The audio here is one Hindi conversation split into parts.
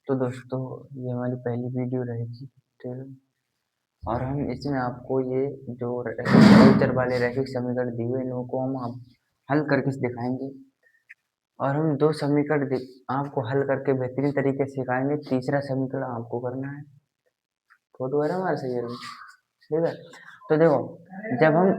तो दोस्तों ये हमारी पहली वीडियो रहेगी, ठीक है। और हम इसमें आपको ये जो फ्यूचर वाले रैखिक समीकरण दिए हुए इनको हम आप हल करके दिखाएंगे। और हम दो समीकरण आपको हल करके बेहतरीन तरीके से सिखाएंगे। तीसरा समीकरण आपको करना है। फोटो है ना हमारे सही है, ठीक है। तो देखो, जब हम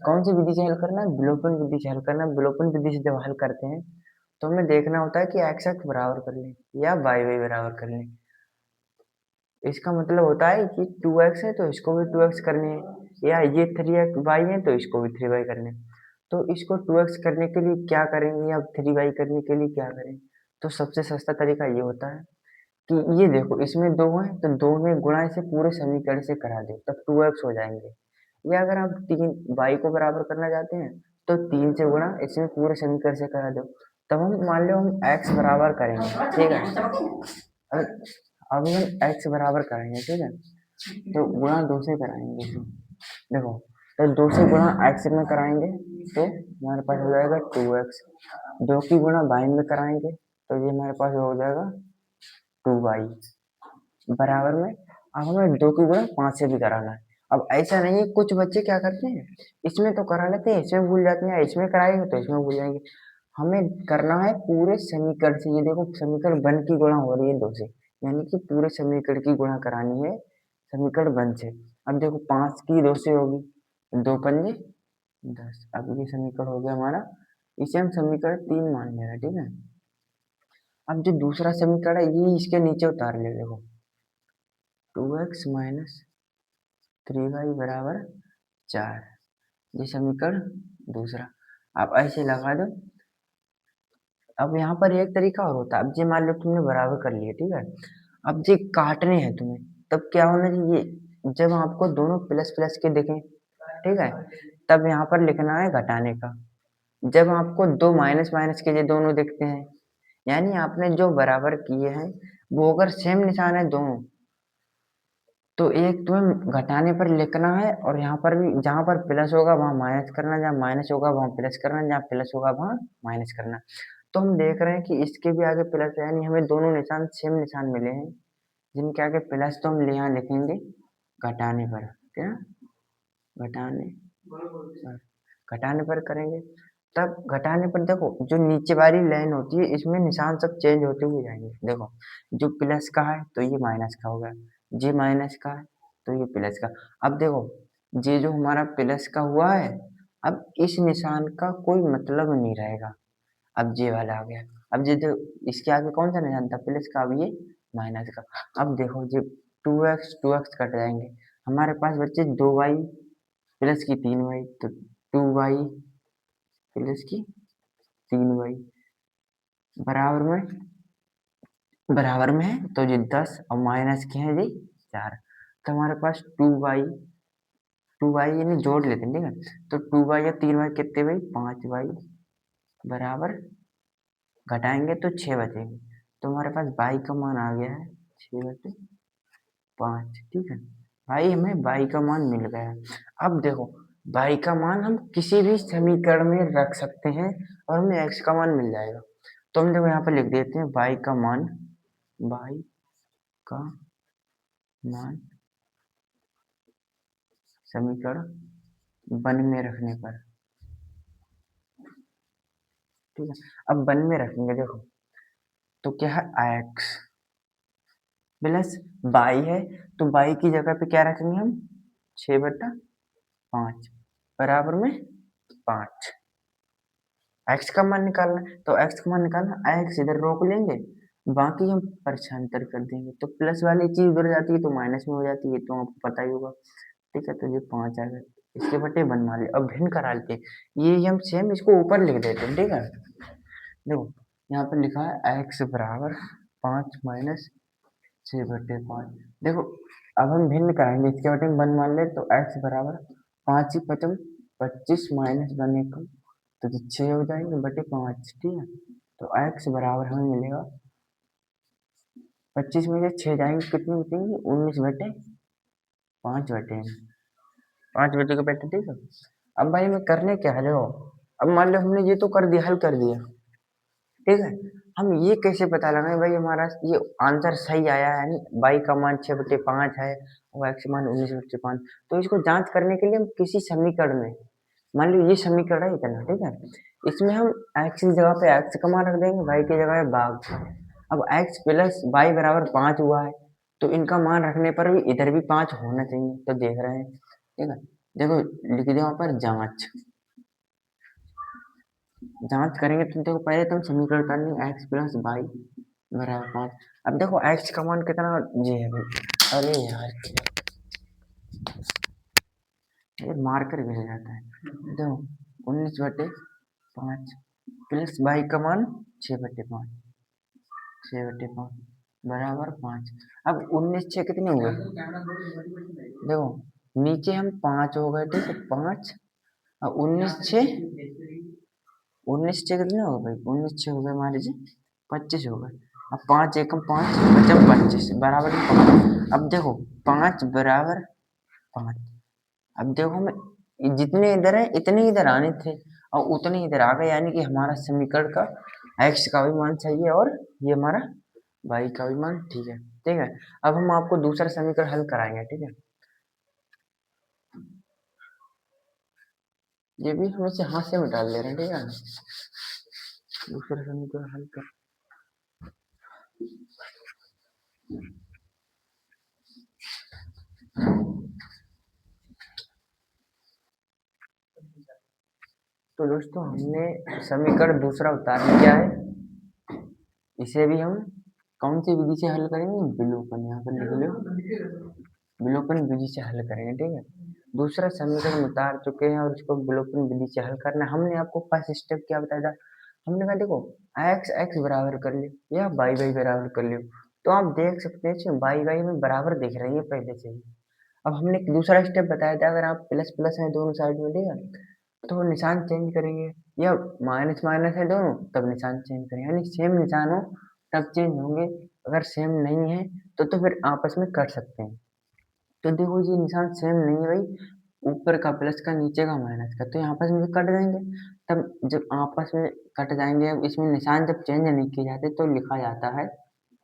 कौन सी विधि से हल करना है, विलोपन विधि से हल करना है। विलोपन विधि से जब हल करते हैं तो हमें देखना होता है कि एक्स एक्स बराबर कर लें या वाई वाई बराबर कर लें। इसका मतलब होता है कि 2x है तो इसको भी 2x करनी है, या ये 3y है तो इसको भी 3y करनी है। तो इसको 2x करने के लिए क्या करेंगे या 3y करने के लिए क्या करें। तो सबसे सस्ता तरीका ये होता है कि ये देखो, इसमें 2 है तो 2 में गुणा इसे पूरे समीकरण से करा दो, तब 2x हो जाएंगे। या अगर आप 3y को बराबर करना चाहते हैं तो 3 से गुणा इसमें पूरे समीकरण से करा दो, तब हम मान लो हम x बराबर करेंगे, ठीक है। अब हम x बराबर करेंगे, ठीक है। तो गुणा 2 से कराएंगे इसमें। देखो, तो 2 से गुणा x में कराएंगे तो हमारे पास हो जाएगा 2x। 2 की गुणा y में कराएंगे तो ये हमारे पास हो जाएगा 2y बराबर में। अब हमें 2 की गुणा 5 से भी कराना है। अब ऐसा नहीं है, कुछ बच्चे क्या करते हैं, इसमें तो करा लेते हैं, इसमें भूल जाते हैं, इसमें कराएंगे तो इसमें भूल जाएंगे। हमें करना है पूरे समीकरण से। ये देखो, समीकरण 1 की गुणा हो रही है 2 से, यानी कि पूरे समीकरण की गुणा करानी है समीकरण 1 से। अब देखो, 5 की 2 से होगी, 2 पंजे 10। अब ये समीकरण हो गया हमारा, इसे हम समीकरण 3 मान लेना, ठीक है। अब जो दूसरा समीकरण है ये इसके नीचे उतार ले। देखो, 2x माइनस 3y बराबर 4, ये समीकरण दूसरा। आप ऐसे लगा दो। अब यहाँ पर एक तरीका और होता है। अब ये मान लो तुमने बराबर कर लिया, ठीक है। अब ये काटने हैं तुम्हें, तब क्या होना चाहिए, जब आपको दोनों प्लस प्लस के दिखें, ठीक है, तब यहाँ पर लिखना है घटाने का। जब आपको दो माइनस माइनस के ये दोनों दिखते हैं, यानी आपने जो बराबर किए हैं वो अगर सेम निशान है दोनों, तो एक तुम्हें घटाने पर लिखना है, और यहाँ पर भी जहाँ पर प्लस होगा वहाँ माइनस करना, जहाँ माइनस होगा वहाँ प्लस करना, जहाँ प्लस होगा वहाँ माइनस करना। तो हम देख रहे हैं कि इसके भी आगे प्लस है, यानी हमें दोनों निशान सेम निशान मिले हैं, जिनके आगे प्लस तो हम यहाँ लिखेंगे घटाने पर। क्या घटाने, घटाने पर करेंगे। तब घटाने पर देखो, जो नीचे वाली लाइन होती है इसमें निशान सब चेंज होते हुए जाएंगे। देखो, जो प्लस का है तो ये माइनस का होगा, जे माइनस का है तो ये प्लस का। अब देखो, ये जो हमारा प्लस का हुआ है, अब इस निशान का कोई मतलब नहीं रहेगा। अब जे वाला आ गया। अब ये जो इसके आगे कौन सा निशान था प्लस का, अब ये माइनस का। अब देखो, ये 2x कट जाएंगे, हमारे पास बच्चे 2y प्लस की 3y, तो 2y प्लस की 3y बराबर में है तो ये 10 और माइनस के है जी 4। तो हमारे पास 2y यानी जोड़ लेते हैं, ठीक है। तो 2y या 3y कितने भाई, 5y बराबर, घटाएंगे तो 6 बचेंगे। तो हमारे पास y का मान आ गया है 6/5, ठीक है। भाई हमें y का मान मिल गया है। अब देखो, y का मान हम किसी भी समीकरण में रख सकते हैं और हमें x का मान मिल जाएगा। तो हम देखो यहाँ पर लिख देते हैं y का मान समीकरण 1 में रखने पर, ठीक है। अब 1 में रखेंगे, देखो तो क्या है, x प्लस y है, तो y की जगह पे क्या रखेंगे हम, 6/5 बराबर में 5। x का मान निकालना है, तो x का मान निकालना, x इधर रोक लेंगे, बाकी हम पक्षांतर कर देंगे, तो प्लस वाली चीज उधर जाती है तो माइनस में हो जाती है, तो आपको पता ही होगा, ठीक है। तो ये 5 आ गया, इसके बटे 1 मान लिया। अब भिन्न करा लेते हैं, ये हम सेम इसको ऊपर लिख देते हैं, ठीक है। देखो, यहाँ पर लिखा है x बराबर 5 माइनस 6/5। देखो, अब हम भिन्न कराएंगे, इसके बटे 1 मान ले, तो x बराबर 5 ही 5 25 माइनस 1 एकम, तो 6 हो जाएंगे बटे 5, ठीक है। तो x बराबर हमें मिलेगा 25 में से 6 जाएंगे, कितने बचेंगे, 19/5 के बेटे, ठीक है। अब भाई मैं करने क्या है, देखो, अब मान लो हमने ये तो कर दिया, हल कर दिया, ठीक है। हम ये कैसे पता लगाएं भाई हमारा ये आंसर सही आया है, यानी y का मान 6/5 है और x का मान 19/5। तो इसको जांच करने के लिए हम किसी समीकरण में, मान लो ये समीकरण है इतना, ठीक है, इसमें हम x की जगह पे x का मान रख देंगे, y की जगह पे भाग। अब x प्लस y बराबर 5 हुआ है, तो इनका मान रखने पर भी इधर भी 5 होना चाहिए, तो देख रहे हैं, ठीक है। देखो लिख दिया वहां पर जांच, जांच करेंगे तो देखो पहले तुम समीकरण करनी x प्लस वाई बराबर 5। अब देखो x का मान कितना ये है भाई, अरे यार ये मार्कर गिर जाता है। देखो 19/5 प्लस वाई का मान 6/5, 6/5 बराबर 5। अब 19 6 कितने हुए, देखो नीचे हम 5 हो गए, ठीक है, 5 और 19 6 कितने हो गए भाई, 19 6 हो गए मान लीजिए 25 हो गए। अब 5 एकम 5 बचा 25 बराबर 5। अब देखो 5 बराबर 5। अब देखो मैं जितने इधर है इतने इधर आने थे और उतने इधर आ गए, यानी कि हमारा समीकरण का x का भी मान सही है और ये हमारा y का भी मान ठीक है, ठीक है। अब हम आपको दूसरा समीकरण हल कराएंगे, ठीक है, ये भी हम इसे हाथ से मिटा ले रहे हैं, ठीक है। दूसरा समीकरण हल कर, तो दोस्तों हमने समीकरण दूसरा उतार लिया है, इसे भी हम कौन सी विधि से हल करेंगे, विलोपन, यहाँ पर लिख लो, विलोपन विधि से हल करेंगे, ठीक है। दूसरा समीकरण उतार चुके हैं और उसको विलोपन विधि से हल करना है। हमने आपको फर्स्ट स्टेप क्या बताया था, हमने कहा देखो x x बराबर कर लियो या y y बराबर कर लियो, तो आप देख सकते हैं y y में बराबर दिख रही है पहले से ही। अब हमने एक दूसरा स्टेप बताया था, अगर आप प्लस प्लस है दोनों साइड में, ठीक है, तो निशान चेंज करेंगे, या माइनस माइनस है दोनों तब निशान चेंज करेंगे, यानी सेम निशान हो तब चेंज होंगे, अगर सेम नहीं है तो फिर आपस में कर सकते हैं। तो देखो ये निशान सेम नहीं है भाई, ऊपर का प्लस का नीचे का माइनस का, तो यहाँ आपस में कट जाएंगे। तब जब आपस में कट जाएंगे, अब इसमें निशान जब चेंज नहीं किए जाते तो लिखा जाता है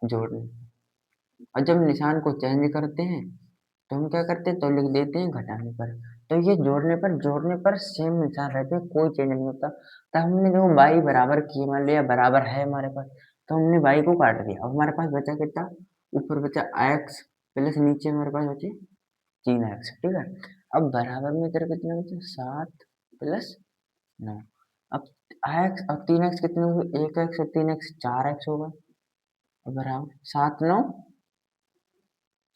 जोड़ने, और जब निशान को चेंज करते हैं तो हम क्या करते हैं, तो लिख देते हैं घटाने पर। तो ये जोड़ने पर सेम निशान रहते हैं, कोई चेंज नहीं होता। तो हमने जो y बराबर की, मान लिया बराबर है हमारे पास, तो हमने y को काट दिया, अब हमारे पास बचा कितना, ऊपर बचा x प्लस नीचे हमारे पास बचे 3x, ठीक है। अब बराबर में इधर कितना बचे 7 प्लस 9। अब x और 3x कितने हो गए, 1x और 3x 4x होगा, और बराबर 7 9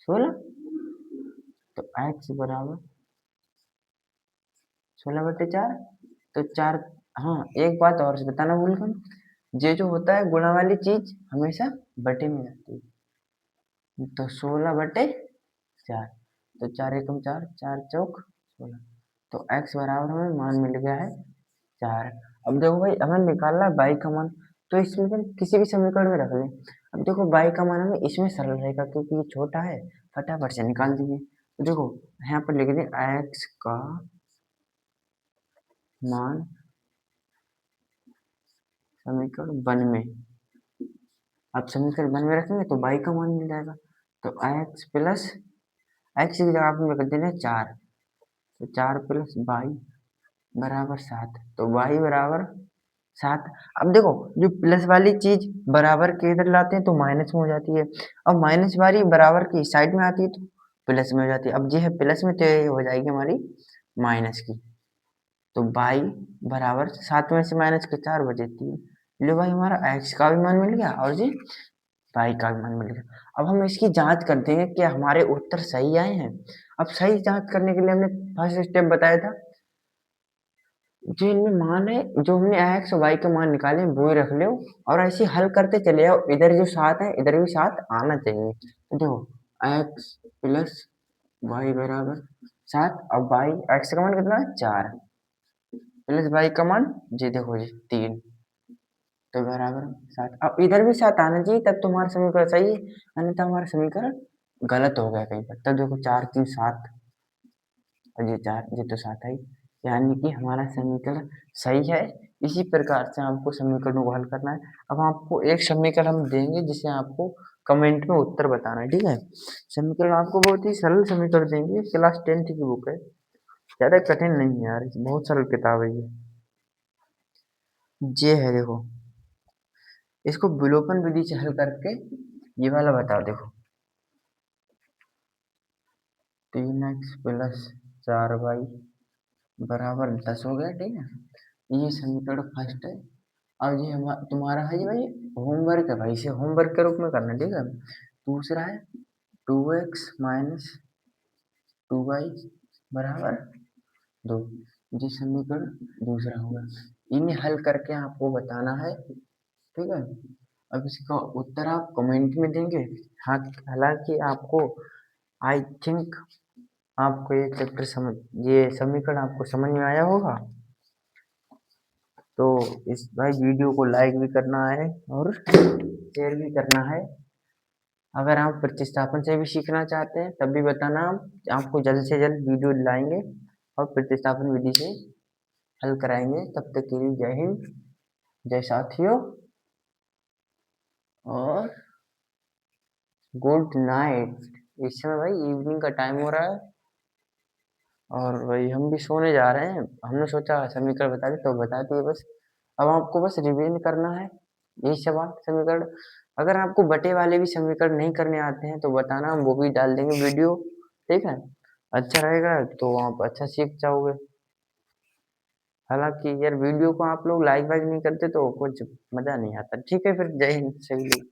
16, तो x बराबर 16/4, तो 4। हाँ एक बात और से बताना भूल गया, ये जो होता है गुणा वाली चीज हमेशा बटे में आती है, तो 16/4, तो 4 एकम 4 4 चौक 16, तो x बराबर हमें मान मिल गया है 4। अब देखो भाई हमें निकालना है y का मान, तो इसमें हम किसी भी समीकरण में रख लें। अब देखो y का मान हमें इसमें सरल रहेगा क्योंकि ये छोटा है, फटाफट से निकाल दीजिए। तो देखो यहाँ पर लिख दें x का मान समीकरण 1 में, अब समीकरण 1 में रखेंगे तो y का मान मिल जाएगा, तो x प्लस x की जगह आपने रख देना 4, तो 4 प्लस y बराबर 7, तो y बराबर 7। अब देखो जो प्लस वाली चीज बराबर के इधर लाते हैं तो माइनस में हो जाती है, और माइनस वाली बराबर की साइड में आती है तो प्लस में हो जाती है। अब ये है प्लस में तो ये हो जाएगी हमारी माइनस की, तो y बराबर 7 में से माइनस के 4 बचे 3। लो भाई हमारा x का भी मान मिल गया और जी y का भी मान मिल गया। अब हम इसकी जांच करते हैं कि हमारे उत्तर सही आए हैं। अब सही जांच करने के लिए हमने फर्स्ट स्टेप बताया था, जो इनमें मान है, जो हमने x और y के मान निकाले हैं वो ही रख लो, और ऐसे हल करते चले जाओ, इधर जो 7 है इधर भी 7 आना चाहिए। तो देखो x प्लस y बराबर 7, और y x का मान कितना है 4 प्लस y का मान जी देखो जी 3, तो बराबर 7। अब इधर भी 7 आना चाहिए तब तुम्हारा समीकरण सही है, अन्यथा हमारा समीकरण गलत हो गया कहीं पर। तब देखो 4 3 7 और ये 4, ये तो 7 है, यानी कि हमारा समीकरण सही है, इसी प्रकार से आपको समीकरणों को हल करना है। अब आपको एक समीकरण हम देंगे जिसे आपको कमेंट में उत्तर बताना है, ठीक है। समीकरण आपको बहुत ही सरल समीकरण देंगे, क्लास 10th की बुक है, ज़्यादा कठिन नहीं है यार, बहुत सरल किताब है ये है देखो, इसको विलोपन विधि से हल करके ये वाला बताओ देखो, 3x प्लस 4y बराबर 10 हो गया, ठीक है। ये समीकरण फर्स्ट है। अब ये तुम्हारा है ये भाई होमवर्क है भाई, इसे होमवर्क के रूप में करना है, ठीक है। दूसरा है 2x माइनस 2y बराबर 2, ये समीकरण दूसरा होगा। इन्हें हल करके आपको बताना है, ठीक है। अब इसका उत्तर आप कमेंट में देंगे। हाँ, हालांकि आपको आई थिंक आपको ये चैप्टर समझ, ये समीकरण आपको समझ में आया होगा। तो इस भाई वीडियो को लाइक भी करना है और शेयर भी करना है। अगर आप प्रतिस्थापन से भी सीखना चाहते हैं तब भी बताना, आपको जल्द से जल्द वीडियो लाएंगे और प्रतिस्थापन विधि से हल कराएंगे। तब तक के लिए जय हिंद, जय साथियों और गुड नाइट। इस समय भाई इवनिंग का टाइम हो रहा है और भाई हम भी सोने जा रहे हैं। हमने सोचा समीकरण बता दे तो बता दिए बस। अब आपको बस रिवीजन करना है यही सवाल समीकरण। अगर आपको बटे वाले भी समीकरण नहीं करने आते हैं तो बताना, हम वो भी डाल देंगे वीडियो, ठीक है। अच्छा रहेगा तो आप अच्छा सीख जाओगे। हालांकि यार वीडियो को आप लोग लाइक वाइक नहीं करते तो कुछ मजा नहीं आता। ठीक है, फिर जय हिंद सभी लोग।